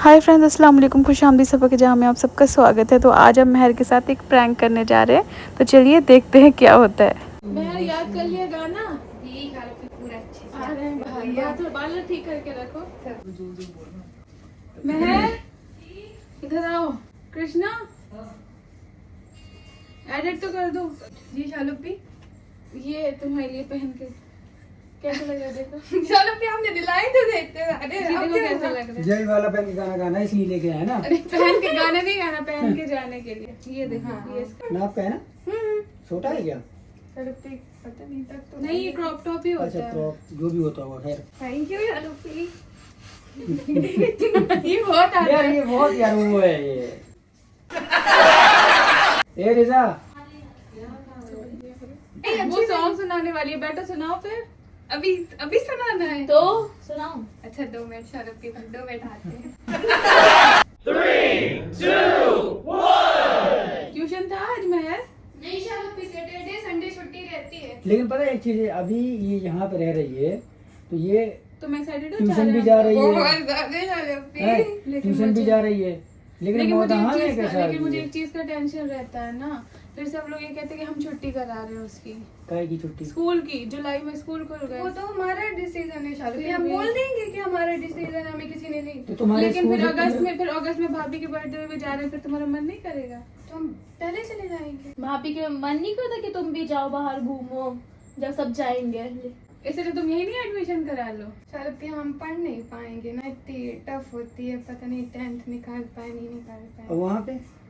Hi friends, अस्सलाम वालेकुम, खुशामदीद सफ़ा के जहाँ में आप सबका स्वागत है। तो आज हम महर के साथ एक प्रैंक करने जा रहे हैं, तो चलिए देखते हैं क्या होता है। महर याद कर लिया गाना? ठीक है, पूरा अच्छे से आ रहे हैं बाहर, बाल ठीक करके रखो। महर इधर आओ। कृष्णा एडिट तो कर दो। जी शालुपी, ये तुम्हारे लिए पहन के कैसा लग रहा है? देखो शालुपी आपने दिलाई तो देखते हैं। अरे देखो कैसा लग रहा है। जय वाला पहन के गाना गाना इसलिए लेके आए ना। अरे पहन के गाना नहीं गाना, पहन के जाने के लिए। ये देखो ये इसका नाप का है ना, छोटा है क्या? पता नहीं तक तो नहीं, ये क्रॉप टॉप ही होता अच्छा, है। क्रॉप जो भी होता होगा। खैर थैंक यू शालुपी। ये बहुत आता यार, है। ये बहुत यार वो है ये। ए रिजा, वो सॉन्ग सुनाने वाली है, बैठो सुनाओ फिर। अभी सुनाना है तो सुनाओ। अच्छा 2 मिनट शालुपी, 2 मिनट आते हैं। ट्यूशन था आज महर? नहीं शालुपी, सैटरडे संडे छुट्टी रहती है। लेकिन पता है एक चीज है, अभी ये यहाँ पे रह रही है तो ये तुम एक्साइटेड हो? ट्यूशन भी जा रही है, बहुत ज्यादा शालुपी। हैं? ट्यूशन भी जा रही है, लेकिन मुझे हाँ एक है चीज कैसा का, लेकिन मुझे है? एक चीज का टेंशन रहता है ना। फिर सब लोग ये कहते हैं कि हम छुट्टी करा रहे हैं उसकी, काहे की छुट्टी? स्कूल की। जुलाई में स्कूल खुल वो गए, तो हमारा डिसीजन है शालुपी, फिर हम भी- बोल देंगे कि हमारा डिसीजन, हमें किसी ने नहीं। तो तुम्हारे लेकिन फिर स्कूल अगस्त में भाभी के बर्थडे में जा रहे हैं, फिर तुम्हारा मन नहीं करेगा? तो हम पहले चले जाएंगे। भाभी के मन नहीं करता कि तुम भी जाओ बाहर घूमो जब सब जाएंगे। इसलिए तुम यही नहीं एडमिशन करा लो। शालुपी हम पढ़ नहीं पाएंगे ना, इतनी टफ होती है, पता नहीं 10th निकाल पाए नहीं निकाल और पाए। वहाँ पे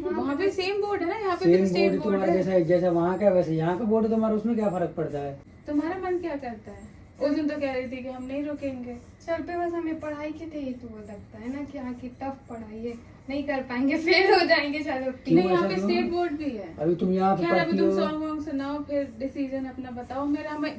वहाँ पे सेम बोर्ड है ना, यहाँ पे सेम भी बोर्ड स्टेट बोर्ड तुम्हारा है। जैसा जैसा वहाँ का वैसे यहाँ का बोर्ड तुम्हारा, उसमें क्या फर्क पड़ता है? तुम्हारा मन क्या करता है? उस दिन तो कह रही थी कि हम नहीं रुकेंगे। चल पे बस हमें पढ़ाई की थी तो वो लगता है ना कि हाँ की टफ पढ़ाई है, नहीं कर पाएंगे, फेल हो जाएंगे शालुपी। नहीं, यहाँ ऐसा पे क्यों? स्टेट बोर्ड भी है। अभी तुम यहाँ पे खैर, अभी पढ़ती तुम हो। सॉन्ग वॉन्ग सुनाओ, फिर डिसीजन अपना बताओ।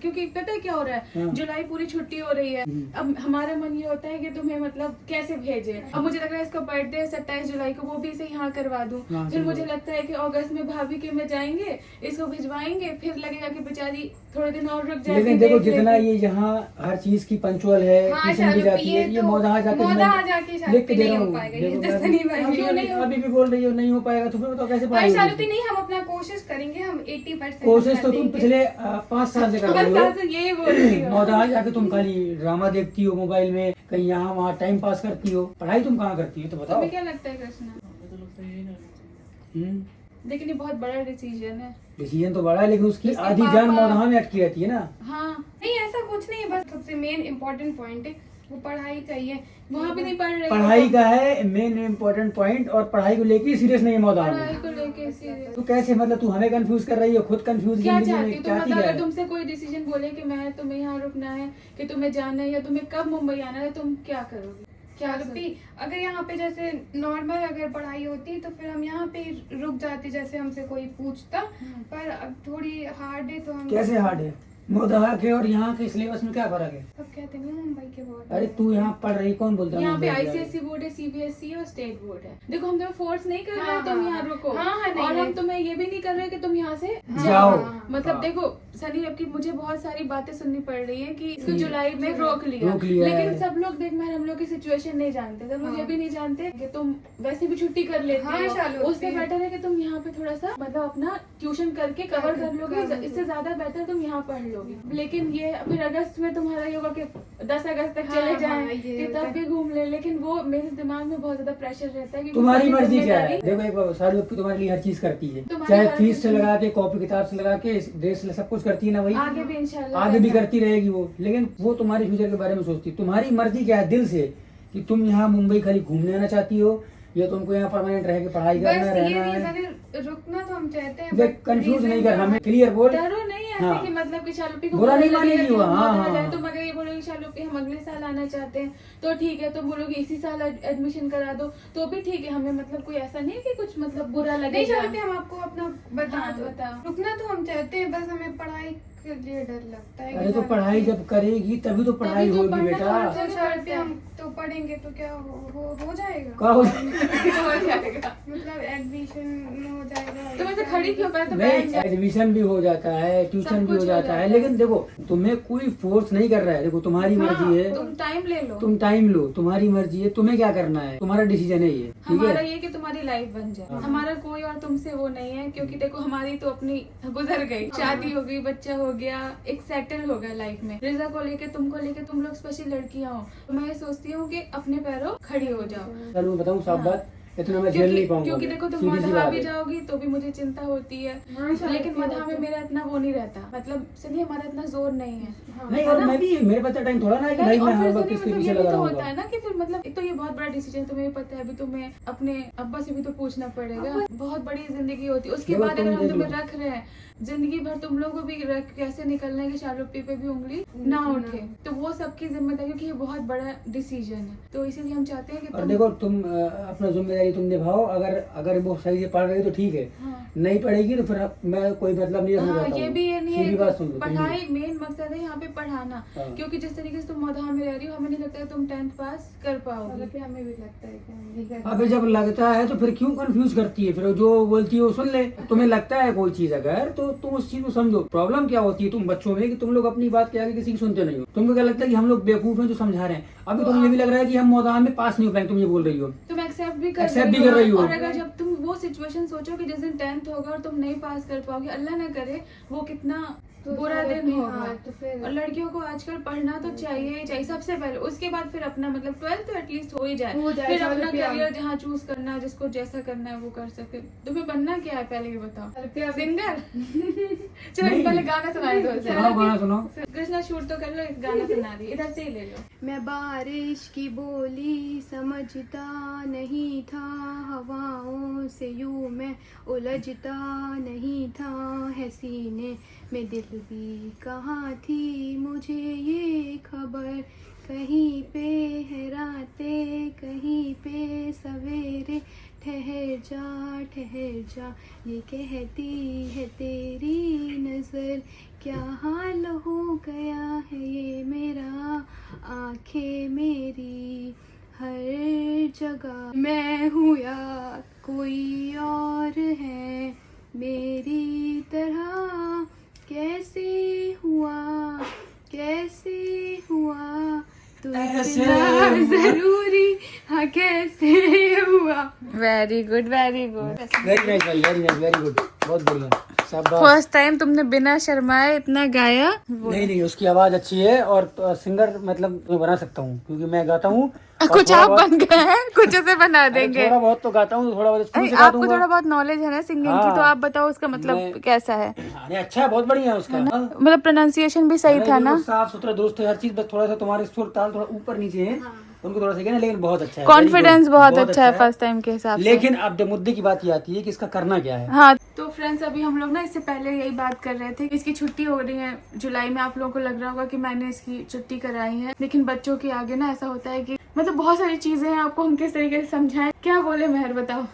क्योंकि पता है क्या हो रहा है, हाँ। जुलाई पूरी छुट्टी हो रही है। अब हमारा मन ये होता है कि तुम्हें मतलब कैसे भेजे। अब मुझे लग रहा है इसका बर्थडे है 27 जुलाई को, वो भी इसे यहाँ करवा दूं। हाँ, फिर सही मुझे बात। लगता है कि अगस्त में भाभी के में जाएंगे, इसको भिजवाएंगे, फिर लगेगा कि बेचारी थोड़े दिन और रुक जाएगी। लेकिन देखो, देख जितना लेगी। ये यहाँ हर चीज की पंचुअल है, हाँ, ट्यूशन भी जाती है, ये मौजहा जाके लिख के दे रहा हूँ। पाएगा, ये देखो, जैसे नहीं पाएगा। क्यों नहीं? अभी भी बोल रही हो नहीं हो पाएगा, तुम्हें बताओ कैसे भाई पढ़ाई शालुपी होगी? नहीं, हम अपना कोशिश करेंगे, हम 80% कोशिश तो तुम पिछले 5 साल से कर रही हो। तो यही बोल रही हो। मौजहा जाके तुम खाली ड्रामा देखती हो मोबाइल में, कहीं यहाँ वहाँ टाइम पास करती हो। पढ़ाई तुम कहाँ करती हो तो बताओ। तुम्हें क्या लगता है कृष्णा? हम्म, लेकिन ये बहुत बड़ा डिसीजन है। डिसीजन तो बड़ा है, लेकिन उसकी इसके आधी जान पापा- मौजहा में अटकी रहती है ना। हाँ, नहीं ऐसा कुछ नहीं है, बस सबसे मेन इम्पोर्टेंट पॉइंट है वो पढ़ाई चाहिए। वहाँ भी नहीं पढ़ रही। पढ़ाई का है मेन इम्पोर्टेंट पॉइंट, और पढ़ाई को लेके सीरियस नहीं है मौजहा पढ़ाई में। को लेके serious। तो कैसे, मतलब तू हमें कंफ्यूज कर रही हो, खुद कंफ्यूज क्या जिंदगी चाहती में हो तुम? चाहती मतलब क्या अगर है? तुमसे कोई डिसीजन बोले कि मैं तुम्हें यहाँ रुकना है, कि तुम्हें जाना है, या तुम्हें कब मुंबई आना है, तुम क्या करोगे? क्या शालुपी अगर यहाँ पे जैसे नॉर्मल अगर पढ़ाई होती तो फिर हम यहाँ पे रुक जाते, जैसे हमसे कोई पूछता। पर अब थोड़ी हार्ड है तो हम कैसे हार्ड है? मौजहा के और यहाँ के सिलेबस में क्या फर्क है? सब कहते हैं मुंबई के बहुत। अरे तू यहाँ पढ़ रही, कौन बोलता है यहाँ पे मुंबई जा रही? ICSE बोर्ड है, CBSE और स्टेट बोर्ड है। देखो, हम तुम्हें फोर्स नहीं कर रहे हाँ, तुम हाँ, यहाँ रुको। हाँ, हाँ, नहीं, और हम नहीं। तुम्हें ये भी नहीं कर रहे कि तुम यहाँ से जाओ। मतलब हाँ। देखो सनी, अब की मुझे बहुत सारी बातें सुननी पड़ रही है कि इसको हम्म। जुलाई में रोक लिया। रोक लिया लेकिन है। सब लोग देख, मैं हम लोग की सिचुएशन नहीं जानते, सब लोग हाँ। ये भी नहीं जानते कि तुम वैसे भी छुट्टी कर लेते हाँ, हो। शालू, उससे फिर- बेटर है कि तुम यहाँ पे थोड़ा सा मतलब अपना ट्यूशन करके कवर कर लोगे। कर इससे ज्यादा बेटर तुम यहाँ पढ़ लोगे। लेकिन ये फिर अगस्त में तुम्हारा ये होगा कि 10 अगस्त तक हाँ, चले हाँ, जाएं, ये कि होता तब है। भी घूम ले। लेकिन वो मेरे दिमाग में बहुत ज्यादा प्रेशर रहता है कि तुम्हारी सारी मर्जी क्या है? जिम्मेदारी- देखो एक बार, सारी लोग तुम्हारे लिए हर चीज करती है, तुम्हारी चाहे हर फीस चीज- से लगा के, कॉपी किताब से लगा के, ड्रेस से, सब कुछ करती है ना वही। आगे भी इंशाल्लाह आगे भी करना। करती रहेगी वो, लेकिन वो तुम्हारे फ्यूचर के बारे में सोचती है। तुम्हारी मर्जी क्या है दिल से, कि तुम यहाँ मुंबई खाली घूमने आना चाहती हो, या तुमको यहाँ परमानेंट रह के पढ़ाई बस करना ये रहना है? रीजन है, रुकना तो हम चाहते हैं। देख, but कंफ्यूज reason नहीं कर, क्या हमें है? क्लियर बोल। डरो नहीं ऐसे हाँ। कि मतलब कि शालुपी को बुरा नहीं लगेगा मानेगी कि वो, हम हाँ, मौत आ हाँ, जाए। हाँ। तुम अगर ये बोलोगे शालुपी हम अगले साल आना चाहते हैं तो ठीक है, तुम बोलोगे इसी साल एडमिशन करा दो तो भी ठीक है। हमें मतलब कोई ऐसा नहीं है कि कुछ मतलब बुरा नहीं लगेगा। शालुपी, हम आपको अपना बता हाँ, दो। बताओ। रुकना तो हम चाहते हैं, बस हमें पढ़ाई के लिए डर लगता है। अरे तो पढ़ाई जब करेगी तभी तो पढ़ाई तभी तो होगी पढ़ना बेटा। तो 4 रुपये हम तो पढ़ेंगे तो क्या हो जाएगा। क्या हो मतलब एडमिशन हो जाएगा। तुम ऐसे खड़ी क्यों पहले तो नहीं, बैठ जा। एडमिशन भी हो जाता है, ट्यूशन सब भी हो कुछ जाता है, लेकिन देखो तुम्हें कोई फोर्स नहीं कर रहा है। देखो तुम्हारी मर्जी है, तुम टाइम ले लो। तुम टाइम लो, तुम्हारी मर्जी है, तुम्हें क्या करना है, तुम्हारा डिसीजन है ये, ठीक हमारा है। ये कि तुम्हारी लाइफ बन जाए, हाँ। हमारा कोई और तुमसे वो नहीं है, क्योंकि देखो हमारी तो अपनी गुजर गई, शादी हो गई, बच्चा हो गया, एक सेटल हो गया लाइफ में। रिजा को लेके, तुमको लेके, तुम लोग स्पेशल लड़कियां हो, तो मैं ये सोचती हूँ कि अपने पैरों खड़ी हो जाओ। चलो मैं बताऊँ साफ हाँ। बात, इतना मैं झेल नहीं पाऊंगा। क्योंकि देखो तुम सीधी सी मधा बात भी है। जाओगी तो भी मुझे चिंता होती है, लेकिन मधा में मेरा इतना वो नहीं रहता, मतलब सुनिए हमारा इतना जोर नहीं है। नहीं, और मैं भी, मेरे पास टाइम थोड़ा ना है कि भाई नहीं, मैं और हर फिर वक्त सुनिए, इसके मतलब पीछे ये भी लगा तो रहूंगा। होता है ना कि फिर मतलब एक तो ये बहुत बड़ा डिसीजन, तुम्हें भी पता है, अभी तुम्हें अपने अब्बा से भी तो पूछना पड़ेगा। बहुत बड़ी जिंदगी होती है, उसके देखो, बाद तुम अगर हम देख तुम्हें लो। रख रहे हैं जिंदगी भर, तुम लोगों को भी कैसे निकलना है कि शाहरुखी पे भी उंगली ना उठे, तो वो सबकी जिम्मेदारी, क्योंकि ये बहुत बड़ा डिसीजन है, तो इसीलिए हम चाहते हैं कि और तुम देखो तुम अपना जिम्मेदारी तुम निभाओ। अगर वो सही से पढ़ रही तो ठीक है, हाँ। नहीं पढ़ेगी तो फिर मैं कोई मतलब नहीं रखना हाँ, चाहता ये हूँ। भी ये नहीं सीधी बात सुन है, लो तुम भी। पढ़ाई मेन मकसद है यहाँ पे पढ़ाना, हाँ। क्योंकि जिस तरीके से तुम मधा में रह रही हो, हमें नहीं लगता है तुम 10th पास कर पाओगे। और हमें भी लगता है कि हम नहीं कर अबे जब लगता है तो फिर क्यों कंफ्यूज करती है, फिर जो बोलती है वो सुन ले। तुम्हें लगता है कोई चीज अगर, तो तुम उस चीज को समझो। प्रॉब्लम क्या होती है तुम बच्चों में कि तुम लोग अपनी बात के आगे किसी की सुनते नहीं हो। तुमको क्या लगता है कि हम लोग बेवकूफ हैं जो समझा रहे हैं। अभी तुम ये भी लग रहा है कि हम मौदान में पास नहीं हो पाएंगे, तुम ये बोल रही हो। तुम एक्सेप्ट भी Accept भी कर रही हो। और अगर जब तुम वो सिचुएशन सोचो कि जिस दिन 10th होगा और तुम नहीं पास कर पाओगे, अल्लाह ना करे, वो कितना तो बुरा सारे दिन अपने- होगा। हाँ, तो फिर- और लड़कियों को आजकल पढ़ना तो चाहिए ही चाहिए सबसे पहले, उसके बाद फिर अपना मतलब 12th तो एटलीस्ट हो ही जाए, हो जाए, फिर चलो अपना फिर हम- करियर जहाँ चूज करना है, जिसको जैसा करना है वो कर सकते। तुम्हें बनना क्या है पहले ये बताओ। चलो फिर हम- सिंगर चलो नहीं। पहले गाना सुनाई दो। सुनाओ, गाना सुनाओ। कृष्णा शूट तो कर लो, एक गाना सुना दी, इधर से ही ले लो। मैं बारिश की बोली समझता नहीं था, हवाओं से यूं मैं उलझता नहीं था, है सीने में दिल भी कहाँ थी मुझे ये खबर, कहीं पे है रातें कहीं पे सवेरे, ठहर जा ये कहती है तेरी नजर, क्या हाल हो गया है ये मेरा, आंखें मेरी हर जगह, मैं हूँ या कोई और है मेरी तरह, कैसे हुआ तू ऐसे इतना हुआ। जरूरी, हाँ कैसे हुआ। Very good, very good. Very nice भाई, वेरी नाइस, वेरी गुड, बहुत बढ़िया, शाबाश। फर्स्ट टाइम तुमने बिना शर्माए इतना गाया। नहीं, उसकी आवाज अच्छी है और सिंगर मतलब मैं बना सकता हूँ क्योंकि मैं गाता हूँ। और कुछ थोड़ा आप बहुत- बन गए हैं, कुछ ऐसे बना अरे देंगे। थोड़ा बहुत तो गाता हूँ, थोड़ा बहुत स्कूल अरे, से गा आपको दूंगा। थोड़ा बहुत नॉलेज है ना सिंगिंग की, हाँ। तो आप बताओ उसका मतलब मैं- कैसा है। अरे अच्छा है, बहुत बढ़िया है उसका। हाँ। मतलब प्रोनाउंसिएशन भी सही अरे था बिल्कुल ना। साफ सुथरा दोस्त है, हर चीज, बस थोड़ा सा तुम्हारे सुर ताल थोड़ा ऊपर नीचे है, उनको थोड़ा सा कहना, लेकिन बहुत अच्छा है। कॉन्फिडेंस very good, बहुत अच्छा है फर्स्ट टाइम के हिसाब से। लेकिन अब जब मुद्दे की बात ये आती है कि इसका करना क्या है। हाँ, तो फ्रेंड्स अभी हम लोग ना इससे पहले यही बात कर रहे थे कि इसकी छुट्टी हो रही है जुलाई में। आप लोगों को लग रहा होगा कि मैंने इसकी छुट्टी कराई है, लेकिन बच्चों के आगे ना ऐसा होता है कि मतलब बहुत सारी चीजें हैं, आपको हम किस तरीके से समझाएं। क्या बोले मेहर, बताओ।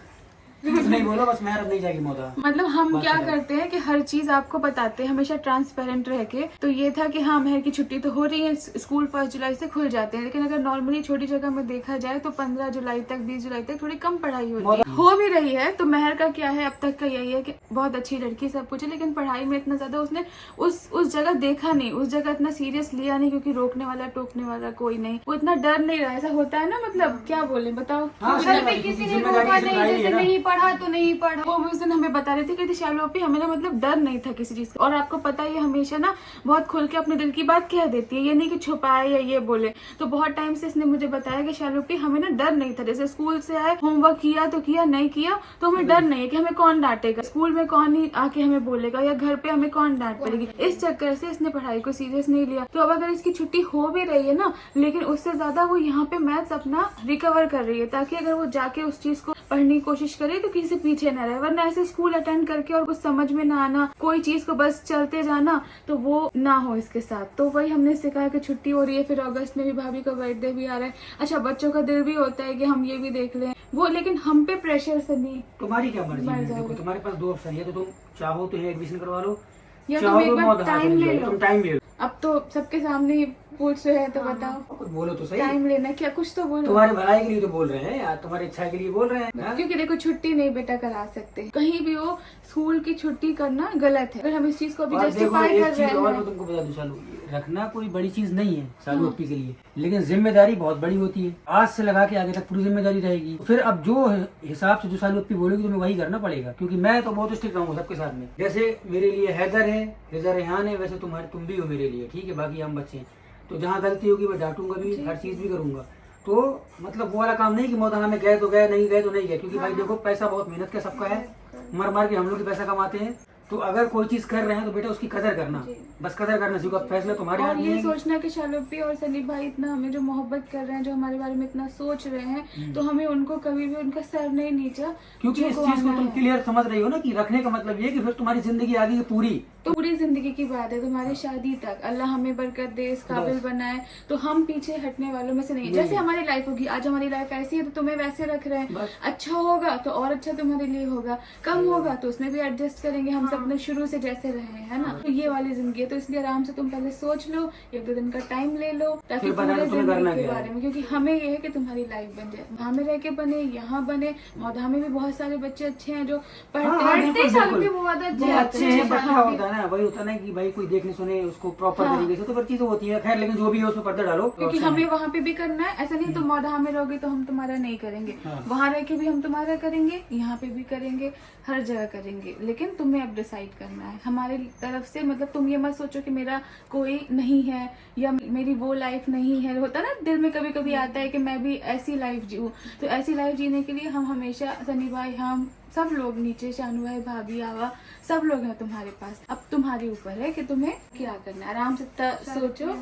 कुछ नहीं बोलो, बस मैं अब नहीं जाएगी मौदा। मतलब हम बात क्या करें। करते हैं कि हर चीज आपको बताते हैं, हमेशा ट्रांसपेरेंट रह के। तो ये था कि हाँ मेहर की छुट्टी तो हो रही है, स्कूल 1 जुलाई से खुल जाते हैं, लेकिन अगर नॉर्मली छोटी जगह में देखा जाए तो 15 जुलाई तक 20 जुलाई तक थोड़ी कम पढ़ाई होती है, हो भी रही है। तो मेहर का क्या है, अब तक का यही है कि बहुत अच्छी लड़की सब कुछ है, लेकिन पढ़ाई में इतना ज्यादा उसने उस जगह देखा नहीं, उस जगह इतना सीरियस लिया नहीं, क्योंकि रोकने वाला टोकने वाला कोई नहीं, वो इतना डर नहीं रहा। ऐसा होता है ना, मतलब क्या बोले बताओ। हाँ, घर पे किसी ने रोका नहीं, जैसे नहीं पढ़ा तो नहीं पढ़ा। वो भी उस दिन हमें बता रही थी कि शालोपी हमें ना मतलब डर नहीं था किसी चीज का। और आपको पता है ये हमेशा ना बहुत खुल के अपने दिल की बात कह देती है, ये नहीं कि छुपाए या ये बोले। तो बहुत टाइम से इसने मुझे बताया कि शालोपी हमें ना डर नहीं था, जैसे स्कूल से आए होमवर्क किया तो किया, नहीं किया तो हमें डर नहीं है कि हमें कौन डांटेगा, स्कूल में कौन ही आके हमें बोलेगा, या घर पे हमें कौन डांट पड़ेगी। इस चक्कर से इसने पढ़ाई को सीरियस नहीं लिया। तो अब अगर इसकी छुट्टी हो भी रही है ना, लेकिन उससे ज्यादा वो यहाँ पे मैथ्स अपना रिकवर कर रही है, ताकि अगर वो जाके उस चीज को पढ़ने की कोशिश करे तो किसी से पीछे न रहे। वरना ऐसे स्कूल अटेंड करके और कुछ समझ में ना आना, कोई चीज को बस चलते जाना, तो वो ना हो इसके साथ। तो वही हमने इससे कहा कि छुट्टी हो रही है, फिर अगस्त में भी भाभी का बर्थडे भी आ रहा है। अच्छा, बच्चों का दिल भी होता है कि हम ये भी देख लें वो, लेकिन हम पे प्रेशर से नहीं। तुम्हारी क्या मर्जी मर है, जाओगे। देखो तुम्हारे पास 2 ऑप्शन है, तो तुम चाहो तो एडमिशन करवा लो, या तुम चाहो एक तो बार मौत हाथ टाइम नहीं ले लो, लो। तुम टाइम ले लो। अब तो सबके सामने ही पूछ रहे हैं तो बताओ, कुछ बोलो तो सही, टाइम लेना क्या, कुछ तो बोलो। तुम्हारे भलाई के लिए तो बोल रहे हैं यार, तुम्हारी इच्छा के लिए बोल रहे हैं हाँ? क्योंकि देखो छुट्टी नहीं बेटा करा सकते, कहीं भी हो स्कूल की छुट्टी करना गलत है। अगर हम इस चीज को अभी और देखो जस्टिफाई एक कर चीज रहे और हैं। मैं तुमको बता दूं सालू, रखना कोई बड़ी चीज नहीं है सालू अपी के लिए, लेकिन जिम्मेदारी बहुत बड़ी होती है। आज से लगा के आगे तक पूरी जिम्मेदारी रहेगी। फिर अब जो हिसाब से जो सालू अपी बोलेगी तुम्हें वही करना पड़ेगा, क्योंकि मैं तो बहुत स्ट्रिक्ट रहूंगा सबके साथ में। जैसे मेरे लिए हैदर है, रिजा रेहान है, वैसे तुम भी हो मेरे लिए, ठीक है। बाकी हम बच्चे हैं, तो जहाँ गलती होगी मैं डांटूंगा भी, हर चीज भी करूंगा। तो मतलब वो वाला काम नहीं कि मौताना में गए तो गए, नहीं गए तो नहीं गए, क्योंकि भाई देखो पैसा बहुत मेहनत का सबका है, मर मार के हम लोग पैसा कमाते हैं। तो अगर कोई चीज कर रहे हैं तो बेटा उसकी कदर करना, बस कदर करना सीखो। फैसला तुम्हारे हाथ और में ये है। सोचना कि शालुपी और सनी भाई इतना हमें जो मोहब्बत कर रहे हैं, जो हमारे बारे में इतना सोच रहे हैं, तो हमें उनको कभी भी उनका सर नहीं नीचा, क्योंकि इस चीज को तुम क्लियर समझ रही हो ना कि रखने का मतलब ये कि फिर तुम्हारी जिंदगी आगे की पूरी तो पूरी जिंदगी की बात है, तुम्हारी शादी तक अल्लाह हमें बरकत दे, इस काबिल बनाए, तो हम पीछे हटने वालों में से नहीं है। जैसे हमारी लाइफ होगी, आज हमारी लाइफ ऐसी है तो तुम्हें वैसे रख रहे हैं, अच्छा होगा तो और अच्छा तुम्हारे लिए होगा, कम होगा तो उसमें भी एडजस्ट करेंगे। हम सब अपने शुरू से जैसे रहे हैं ना, तो ये वाली जिंदगी है। तो इसलिए आराम से तुम पहले सोच लो, 1-2 दिन का टाइम ले लो, ताकि फिर बताना पूरे तुम्हें करना जिंदगी के क्या है। बारे में, क्योंकि हमें ये है कि तुम्हारी लाइफ बन जाए, वहाँ में रह के बने, यहाँ बने। मौधा में भी बहुत सारे बच्चे अच्छे हैं जो पढ़ते हाँ, हैं, बिल्कुल, शालू बिल्कुल। भी बहुत अच्छे वो अच्छे हैं, बट क्या शालू होता है ना, वही होता है ना कि भाई कोई देखने सुने उसको प्रॉपर हाँ। तरीके से, तो फिर चीजें होती है। खैर लेकिन जो भी है उसमें पर्दा डालो, क्योंकि अच्छा हमें है। वहाँ पे भी करना है। ऐसा नहीं तुम मौधा में रहोगे तो हम तुम्हारा नहीं करेंगे, हाँ। वहाँ रह के भी हम तुम्हारा करेंगे, यहाँ पे भी करेंगे, हर जगह करेंगे। लेकिन तुम्हें अब डिसाइड करना है हमारे तरफ से। मतलब तुम ये मत सोचो कि मेरा कोई नहीं है या मेरी वो लाइफ नहीं है। होता ना दिल में कभी कभी आता है कि मैं भी ऐसी लाइफ जीऊँ, तो ऐसी लाइफ जीने के लिए हम हमेशा, सनी भाई, हम सब लोग नीचे, शानू भाई, भाभी, आवा, सब लोग हैं तुम्हारे पास। अब तुम्हारे ऊपर है कि तुम्हें क्या करना है। आराम से सोचो,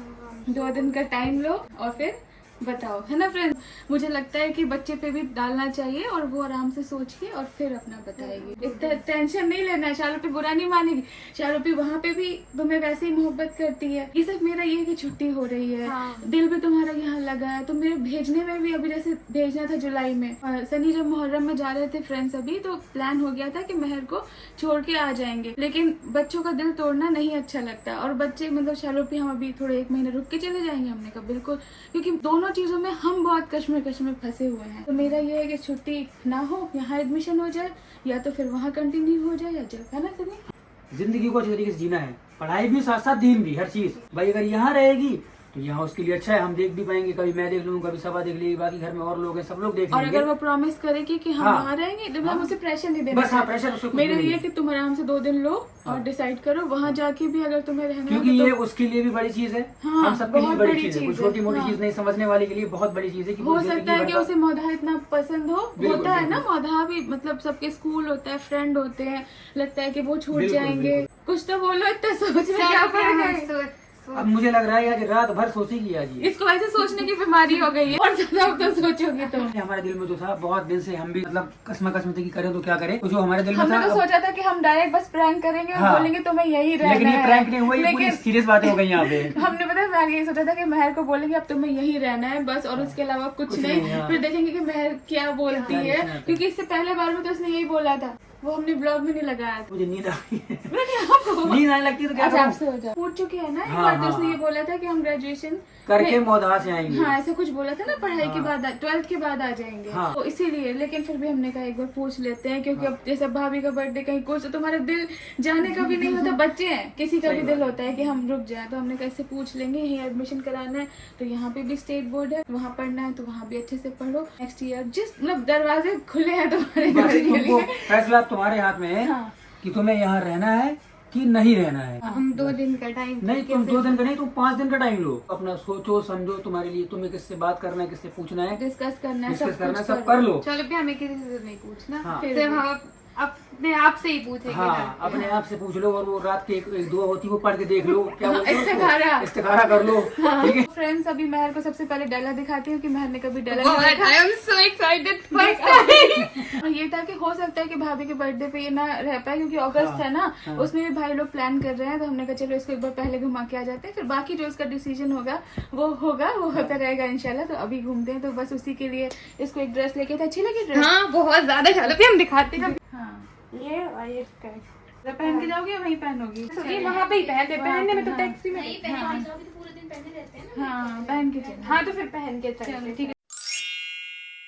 2 दिन का टाइम लो और फिर बताओ, है ना फ्रेंड्स। मुझे लगता है कि बच्चे पे भी डालना चाहिए और वो आराम से सोच के और फिर अपना बताएगी। इतना टेंशन नहीं लेना है, शालू पे बुरा नहीं मानेगी। शालू पे वहाँ पे भी तुम्हें वैसे ही मोहब्बत करती है। ये सिर्फ मेरा ये है कि छुट्टी हो रही है, दिल भी तुम्हारा यहाँ लगा है। तो मेरे भेजने में भी अभी जैसे भेजना था जुलाई में, सनी जब मुहर्रम में जा रहे थे फ्रेंड्स, अभी तो प्लान हो गया था कि महर को छोड़ के आ जाएंगे। लेकिन बच्चों का दिल तोड़ना नहीं अच्छा लगता, और बच्चे मतलब शालू पे हम अभी थोड़े 1 महीने रुक के चले जाएंगे। हमने कहा बिल्कुल, क्योंकि दोनों चीजों में हम बहुत कश्मir में फंसे हुए हैं। तो मेरा ये है कि छुट्टी ना हो, यहाँ एडमिशन हो जाए, या तो फिर वहाँ कंटिन्यू हो जाए, या जब, है ना सनी। जिंदगी को अच्छी तरीके से जीना है, पढ़ाई भी साथ साथ, दीन भी, हर चीज। भाई अगर यहाँ रहेगी तो यहाँ उसके लिए अच्छा है, हम देख भी पाएंगे, कभी मैं देख लूंगा, कभी सबा देख लेगी, बाकी घर में और लोग हैं, सब लोग देख और लेंगे। अगर वो प्रॉमिस करेगी कि हम हाँ। वहाँ रहेंगे, तो हम उसे प्रेशर नहीं देना बस हाँ, चाहते। प्रेशर उसको कुछ मेरे नहीं लिए है। कि तुम आराम से 2 दिन लो और डिसाइड करो, वहाँ जाके भी अगर तुम्हें रहना क्योंकि है ये तो उसके लिए भी बड़ी चीज है, हाँ, हम सबके लिए बहुत बड़ी बड़ी चीज है, कोई चीज है। छोटी मोटी हाँ। चीज नहीं, समझने वाले के लिए बहुत बड़ी चीज है कि हो वो सकता जिंदगी है कि भर का- उसे मौधा इतना पसंद हो, बिल्कुल, होता है ना, बिल्कुल। मौधा भी मतलब सबके स्कूल होता है, फ्रेंड होते हैं, लगता है कि वो छूट बिल्कुल, जाएंगे। बिल्कुल। कुछ तो बोलो, इतना सोच में क्या पड़ गए। अब मुझे लग रहा है यार कि रात भर सोचेगी आज ये। इसको ऐसे सोचने की बीमारी हो गई है, और ज्यादा अब तो सोचोगे तुम। हमारे दिल में तो था बहुत दिन से, हम भी मतलब कसम थे कि करें तो क्या करें, तो जो हमारे दिल में हमने था। तो सोचा था कि हम डायरेक्ट बस प्रैंक करेंगे और हाँ। बोलेंगे तुम्हें यही रहना है। लेकिन ये प्रैंक नहीं हुआ, ये पूरी लेकिन सीरियस बातें हो गई यहाँ पे। हमने पता है, मैं यही सोचा था कि महर को बोलेंगे अब तुम्हें यही रहना है बस, और उसके अलावा कुछ नहीं। हाँ। फिर देखेंगे कि महर क्या बोलती क्या है, रिएक्शन आता है। क्योंकि इससे पहले बार में तो उसने यही बोला था, वो हमने ब्लॉग में नहीं लगाया था। मुझे नींद आ रही है, मैंने आपको नींद आने लगती है तो क्या अच्छा करूं? आपसे हो जाए, पूछ चुके हैं ना एक हाँ, बार, तो हाँ, उसने ये हाँ। बोला था कि हम ग्रेजुएशन करके मौदा से आएंगे। हाँ ऐसा कुछ बोला था ना, पढ़ाई के हाँ। बाद 12th के बाद आ जाएंगे। हाँ। तो इसीलिए, लेकिन फिर भी हमने कहा एक बार पूछ लेते हैं, क्योंकि अब जैसे भाभी का बर्थडे कहीं कुछ, तो तुम्हारा दिल जाने का भी नहीं होता, बच्चे हैं, किसी का भी दिल होता है कि हम रुक जाए। तो हमने कहा इससे पूछ लेंगे, यही एडमिशन कराना है तो यहाँ पे भी स्टेट बोर्ड है, वहाँ पढ़ना है तो वहाँ भी अच्छे से पढ़ो। नेक्स्ट ईयर जिस मतलब दरवाजे खुले हैं तुम्हारे घर बाकी के तुमको लिए। फैसला तुम्हारे हाथ में है हाँ। कि तुम्हें यहाँ रहना है कि नहीं रहना है। हम 2 दिन का टाइम नहीं तुम 2 दिन का नहीं, तुम 5 दिन का टाइम लो, अपना सोचो समझो, तुम्हारे लिए तुम्हें किससे बात करना है, किससे पूछना है, डिस्कस करना है, डिस्कस सब करना है, कुछ सब कर लो। चलो भी हमें किसी से नहीं पूछना, हाँ। फिर हम अपने आप से ही पूछेंगे। हाँ अपने आप से पूछ लो, और वो रात के एक दुआ होती है वो पढ़ के देख लो, क्या बोलते हैं उसको? इस्तिखारा। इस्तिखारा कर लो, ठीक है। फ्रेंड्स अभी महर को सबसे पहले डाला दिखाती हूँ कि महर ने कभी डाला God, नहीं देखा। I am so excited first time। और ये था कि हो सकता है कि भाभी के बर्थडे पे ये ना रह पाए, क्योंकि अगस्त है ना, उसमें भी भाई लोग प्लान कर रहे हैं। तो हमने कहा चलो इसको एक बार पहले घुमा के आ जाते हैं, फिर बाकी जो इसका डिसीजन होगा वो होता रहेगा इंशाल्लाह। तो अभी घूमते हैं, तो बस उसी के लिए इसको एक ड्रेस लेके थे। अच्छी लगी ड्रेस? हाँ बहुत ज्यादा, चलो भी हम दिखाते हैं। हाँ ये और ये स्कर्ट पहन के जाओगे या वहीं पहनोगी? वहाँ पे ही पहनते, पहनने में तो टैक्सी में नहीं पहन के जाओगी तो पूरे दिन पहने रहते हैं ना। हाँ पहन के चलो। हाँ तो फिर पहन के चलो। ठीक है।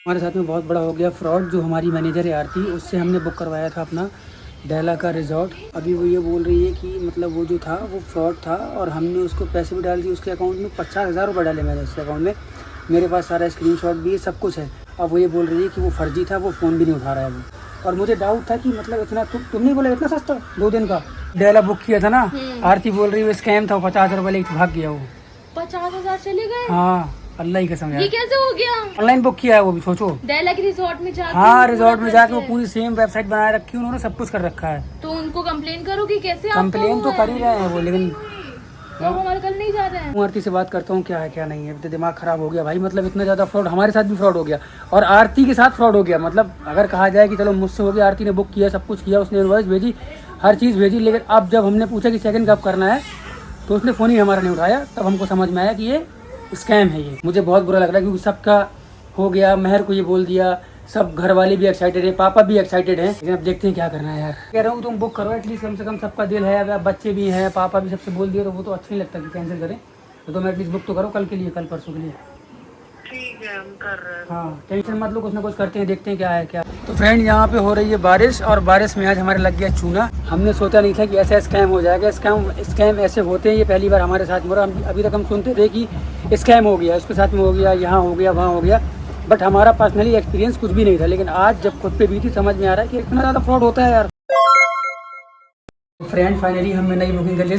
हमारे साथ में बहुत बड़ा हो गया फ्रॉड। जो हमारी मैनेजर है आरती, उससे हमने बुक करवाया था अपना डैला का रिजॉर्ट। अभी वो ये बोल रही है कि मतलब वो जो था वो फ्रॉड था और हमने उसको पैसे भी डाल दिए उसके अकाउंट में। 50,000 रुपये डाले मैंने उसके अकाउंट में। मेरे पास सारा स्क्रीनशॉट भी है, सब कुछ है। अब वो ये बोल रही है कि वो फर्जी था, वो फ़ोन भी नहीं उठा रहा है वो। और मुझे डाउट था कि मतलब इतना तुम नहीं बोला इतना सस्ता 2 दिन का डैला बुक किया था ना। आरती बोल रही है वो स्कैम था, 50 रुपये लेके भाग गया वो। 50,000 चले गए। हाँ अल्लाह ही कसम ये यार, कैसे हो गया? ऑनलाइन बुक किया है वो भी, सोचो। डैला के रिजॉर्ट में जाके। हाँ रिजॉर्ट में जाके वो पूरी सेम वेबसाइट बनाए रखी है उन्होंने, सब कुछ कर रखा है। तो उनको कंप्लेन करो कि कैसे आपका कंप्लेन तो हुआ कर है? ही रहे हैं वो, लेकिन तो हमारे कल नहीं जा रहे हैं। आरती से बात करता हूँ क्या है क्या नहीं है। तो दिमाग खराब हो गया भाई, मतलब इतना ज़्यादा फ्रॉड हमारे साथ भी फ्रॉड हो गया और आरती के साथ फ्रॉड हो गया। मतलब अगर कहा जाए कि चलो मुझसे हो गया, आरती ने बुक किया, सब कुछ किया, उसने इनवॉइस भेजी, हर चीज़ भेजी, लेकिन अब जब हमने पूछा कि सेकंड कब करना है तो उसने फ़ोन ही हमारा नहीं उठाया। तब हमको समझ में आया कि ये स्कैम है। ये मुझे बहुत बुरा लग रहा है क्योंकि सबका हो गया, महर को ये बोल दिया, सब घर वाले भी एक्साइटेड हैं, पापा भी एक्साइटेड हैं, लेकिन अब देखते हैं क्या करना है यार। कह रहा हूँ तुम बुक करो एटलीस्ट, कम से कम सबका दिल है, अब बच्चे भी हैं, पापा भी सबसे बोल दिया तो वो तो अच्छा नहीं लगता कि कैंसिल करें। तो तुम एटलीस्ट बुक तो करो कल के लिए, कल परसों के लिए। ठीक है हम कर रहे हैं। हाँ टेंशन मत लो, कुछ ना कुछ करते हैं, देखते हैं क्या है क्या। तो फ्रेंड यहाँ पे हो रही है बारिश और बारिश में आज हमारे लग गया चूना। हमने सोचा नहीं था कि ऐसा स्कैम हो जाएगा। स्कैम ऐसे होते हैं, ये पहली बार हमारे साथ हो रहा। अभी तक हम सुनते थे कि स्कैम हो गया, उसके साथ में हो गया, यहाँ हो गया, वहाँ हो गया, बट हमारा पर्सनली एक्सपीरियंस कुछ भी नहीं था। लेकिन आज जब खुद पे बीती समझ में आ रहा है कि इतना ज़्यादा फ्रॉड होता है यार। फ्रेंड फाइनली हमने नई बुकिंग कर ली,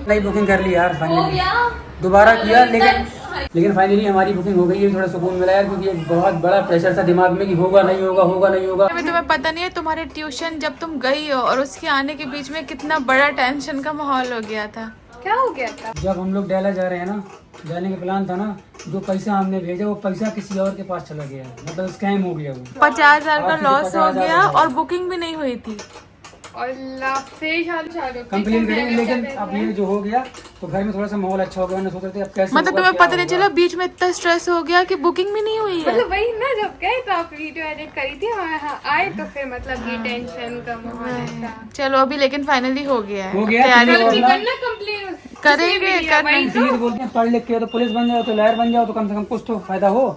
नई बुकिंग कर ली यार फाइनली, दोबारा किया, लेकिन फाइनली हमारी बुकिंग हो गई है। थोड़ा सुकून मिला यार, क्योंकि एक बहुत बड़ा प्रेशर था दिमाग में कि होगा नहीं होगा, होगा नहीं होगा। अभी तुम्हें पता नहीं है, तुम्हारे ट्यूशन जब तुम गई हो और उसके आने के बीच में कितना बड़ा टेंशन का माहौल हो गया था। क्या हो गया था? जब हम लोग डैला जा रहे हैं ना, जाने का प्लान था ना, जो पैसा हमने भेजा वो पैसा किसी और के पास चला गया, मतलब स्कैम हो गया वो। 50,000 का और लॉस हो 50,000 गया और बुकिंग भी नहीं हुई थी। और फिर कंप्लेन करेंगे, लेकिन अब ये जो हो गया तो घर में थोड़ा सा माहौल अच्छा हो गया। मैंने सोच रहे थे अब कैसे मतलब होगा, तुम्हें क्या पता नहीं होगा। चला, बीच में इतना स्ट्रेस हो गया कि बुकिंग भी नहीं हुई है। मतलब वही ना, जब गए तो आप वीडियो एडिट करी थी, हमारे यहाँ आए तो फिर मतलब ये टेंशन का माहौल ऐसा। चलो अभी लेकिन फाइनली हो गया है। हो गया, तैयारी तुमने हो बोला- करना कंप्लेन करेंगे करना। इसीलिए तो बोलते हैं पढ़ लिख के तो पुलिस बन जाओ, तो लॉयर बन जाओ, तो कम से कम कुछ तो फायदा हो।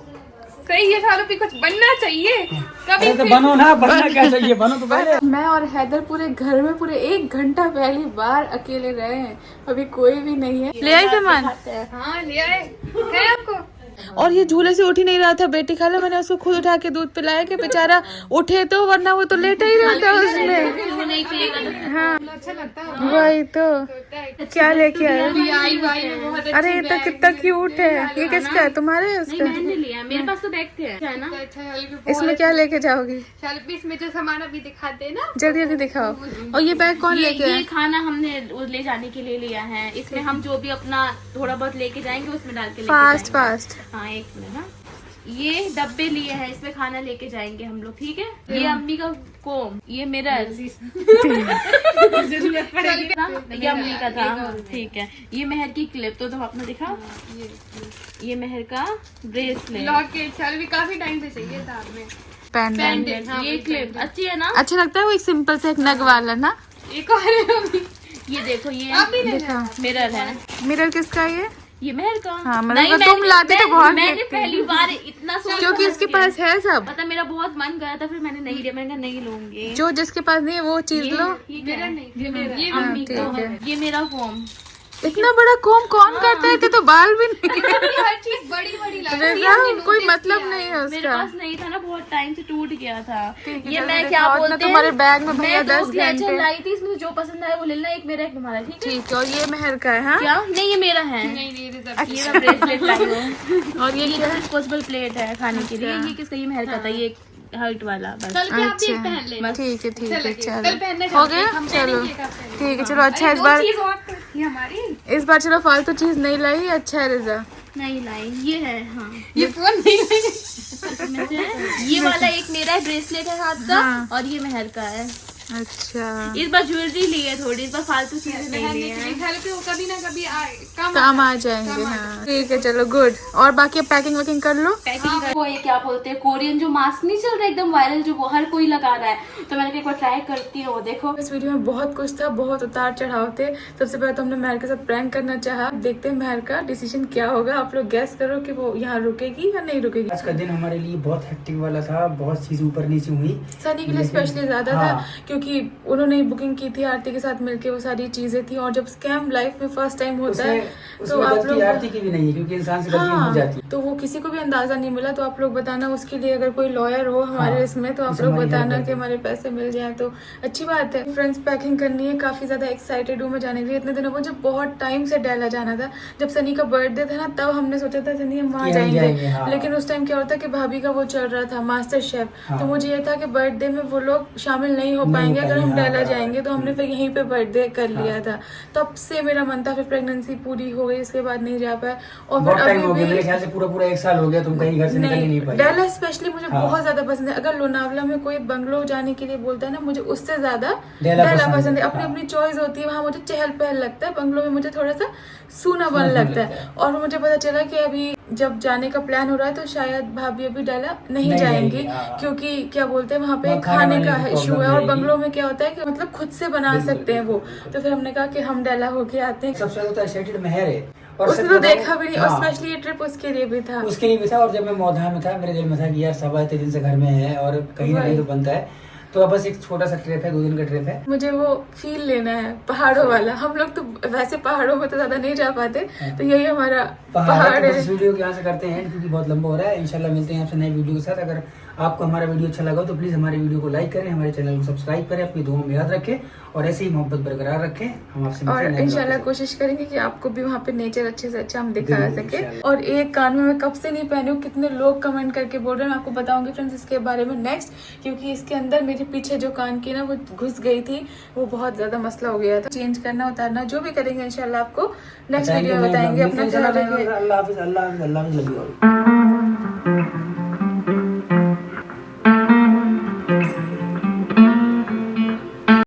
सही है, सालों भी कुछ बनना चाहिए कभी। अरे तो बनो ना, बनना क्या चाहिए, बनो तो पहले। मैं और हैदर पूरे घर में पूरे 1 घंटा पहली बार अकेले रहे हैं, अभी कोई भी नहीं है। ले आई सामान हाँ ले आए है आपको। और ये झूले से उठ ही नहीं रहा था बेटी खाला, मैंने उसको खुद उठा के दूध पिलाया कि बेचारा उठे तो, वरना वो तो लेटा ही रहता उसमें। नहीं पिएगा हाँ अच्छा लगता है वही तो। क्या लेके आया? आई वाई में बहुत अरे ये तो कितना क्यूट है। ये किसका है, तुम्हारे है उसका? मैंने लिया, मेरे पास तो बैग थे है ना। अच्छा। इसमें क्या लेके जाओगी? शालपी इसमें जो सामान अभी दिखाते हैं ना, जल्दी जल्दी दिखाओ। और ये बैग कौन लेके ये आया? खाना हमने ले जाने के लिए लिया है। इसमें हम जो भी अपना थोड़ा बहुत लेके जाएंगे उसमें डाल के लेके फास्ट जाएंगे। फास्ट। हाँ एक मिनट। हाँ ये डब्बे लिए हैं, इसमें खाना लेके जाएंगे हम लोग, ठीक है। ये अम्मी का कोम, ये मेरा जरूरत पड़ेगी ना, ये अम्मी का था, ठीक है। ये मेहर की क्लिप, तो तुम अपना दिखाओ। ये मेहर का ब्रेसलेट, लॉकेट शालपी काफी टाइम से चाहिए था हमें। पेंडेंट। ये क्लिप अच्छी है ना। अच्छा लगता है वो, एक सिंपल से एक नग वाला ना। एक और है अभी। ये देखो, ये आप भी ले दिखाओ। मिरर है। मिरर किसका है ये मेहर का। हाँ, मतलब नहीं, तुम मैंने- लाते तो मैं- बहुत मैंने देखते। पहली बार इतना सोच क्योंकि इसके पास है सब। पता मेरा बहुत मन गया था, फिर मैंने नहीं लिया। मैंने कहा नहीं लूंगी। जो जिसके पास नहीं है वो चीज लो। ये मेरा क्या है? नहीं, ये मेरा। ये हाँ, अम्मी ठीक का है। ये मेरा फॉर्म। इतना बड़ा कोम कौन करता है? तो बाल भी नहीं। हर चीज बड़ी बड़ी लगती है। वैसा कोई मतलब नहीं है मेरे उसका। पास नहीं था ना, बहुत टाइम से टूट गया था। ठीक है, ये जल्दी मैं क्या दिखाओ, बोलते इतना तुम्हारे बैग में भैया मैं 10 2 क्लेचर घंटे। लाई थी, इसमें से जो पसंद आया वो ले लेना। एक मेरा एक तुम्हारा, ठीक है। ठीक है। और ये मेहर का है? हाँ क्या नहीं, ये मेरा है। नहीं नहीं रिजर्व। ये मैं ब्रेसलेट लाई हूँ। और ये ये क्या है? डिस्पोजेबल प्लेट है खाने के लिए। ये किसका? ये मेहर का था, ये हाइट वाला। बस कल भी आप भी एक अच्छा पहन लेना। ठीक है ठीक है कल चलो पहनने हो जाते गया। हैं, हम चलो पहनेंगे, कब पहनेंगे। ठीक है चलो। अच्छा अरे इस दो बार चीज और तो थी हमारी। इस बार चलो फालतू चीज नहीं लाई। अच्छा है रिजा। नहीं लाई, ये है। हाँ ये फोन नहीं इसमें से ये वाला एक मेरा ब्रेसलेट है हाथ का। हाँ। और ये मेहर का है। अच्छा इस बार ज्वेलरी ली है थोड़ी, इस बार फालतू चीजें नहीं ली है। घर पे वो कभी ना कभी काम आ जाएंगे। हाँ ठीक है, चलो गुड। और बाकी पैकिंग वैकिंग कर लो। पैकिंग वो ये क्या बोलते हैं, कोरियन जो मास्क नहीं चल रहा एकदम वायरल, जो वो हर कोई लगा रहा है, तो मैंने एक बार ट्राई करती हूँ। वो देखो इस वीडियो में बहुत कुछ था, बहुत उतार चढ़ाव थे। सबसे पहले तो हमने महर के साथ प्रैंक करना चाहा। देखते हैं महर का डिसीजन क्या होगा। आप लोग गैस करो कि वो यहाँ रुकेगी या नहीं रुकेगी। आज का दिन हमारे लिए बहुत हेक्टिक वाला था, बहुत चीज ऊपर नीचे हुई। सनी के लिए स्पेशली ज्यादा था क्योंकि उन्होंने बुकिंग की थी आरती के साथ मिलके, वो सारी चीजें थी। और जब स्कैम लाइफ में फर्स्ट टाइम होता है तो आप लोग आरती की भी नहीं है क्योंकि इंसान से गलती हो जाती है, तो वो किसी को भी अंदाजा नहीं मिला। तो आप लोग बताना, उसके लिए अगर कोई लॉयर हो हमारे इसमें तो आप लोग बताना कि हमारे पैसे मिल जाए तो अच्छी बात है। फ्रेंड्स पैकिंग करनी है, काफी ज्यादा एक्साइटेड हूँ मैं जाने के लिए। इतने दिनों मुझे बहुत टाइम से डेला जाना था। जब सनी का बर्थडे था ना तब हमने सोचा था सनी हम वहाँ जाएंगे, लेकिन उस टाइम क्या होता है कि भाभी का वो चल रहा था मास्टर शेफ, तो मुझे ये था कि बर्थडे में वो लोग शामिल नहीं हो पाएंगे अगर हम डेला जाएंगे, तो हमने फिर यहीं पे बर्थडे कर लिया था। तब से मेरा मन था, फिर प्रेगनेंसी पूरी हो गई, इसके बाद नहीं जा पाया। और फिर अभी भी मेरे ख्याल से पूरा 1 साल हो गया तुम कहीं घर से निकल ही नहीं पाई। डेला स्पेशली मुझे बहुत ज्यादा पसंद है। अगर लोनावला में कोई बंगलो जाने के लिए बोलता है ना, मुझे उससे ज्यादा डेला पसंद है। अपनी अपनी चॉइस होती है, वहाँ मुझे चहल पहल लगता है, बंगलो में मुझे थोड़ा सा सूनापन लगता है। और मुझे पता चला कि अभी जब जाने का प्लान हो रहा है तो शायद भाभी अभी डेला नहीं जाएंगी क्योंकि क्या बोलते हैं वहाँ पे खाने का इशू है। और बंगलो में क्या होता है कि मतलब खुद से बना सकते हैं वो, तो फिर हमने कहा कि हम डेला होके आते हैं। सबसे ज्यादा एक्साइटेड महर है और उसने तो देखा भी नहीं, और स्पेशली ये ट्रिप उसके लिए भी था। उसके लिए भी था। और जब मैं मौधा में था मेरे दिल में था कि यार सब इतने दिन से घर में है और कहीं ना कहीं तो बनता है, तो बस एक छोटा सा ट्रिप है, 2 दिन का ट्रिप है। मुझे वो फील लेना है पहाड़ों वाला। हम लोग तो वैसे पहाड़ों में तो ज्यादा नहीं जा पाते, तो यही हमारा पहाड़ है। इस वीडियो के यहाँ से करते हैं क्योंकि बहुत लंबा हो रहा है। इंशाल्लाह मिलते हैं आपसे नए वीडियो के साथ। अगर आपको हमारा वीडियो अच्छा लगा तो प्लीज हमारे वीडियो को लाइक करें, हमारे चैनल को सब्सक्राइब करें, अपनी दुआओं में याद रखें और ऐसे ही मोहब्बत बरकरार रखें। हम आपसे और इंशाल्लाह कोशिश करेंगे कि आपको भी वहाँ पे नेचर अच्छे से अच्छा हम दिखा सके। और एक कान में मैं कब से नहीं पहनी हूँ, कितने लोग कमेंट करके बोल रहे हैं, मैं आपको बताऊंगी फ्रेंड्स इसके बारे में नेक्स्ट, क्योंकि इसके अंदर मेरे पीछे जो कान की ना वो घुस गई थी, वो बहुत ज्यादा मसला हो गया था। चेंज करना उतारना जो भी करेंगे इंशाल्लाह आपको नेक्स्ट वीडियो में बताएंगे। अपना ख्याल रखिए। अल्लाह हाफिज।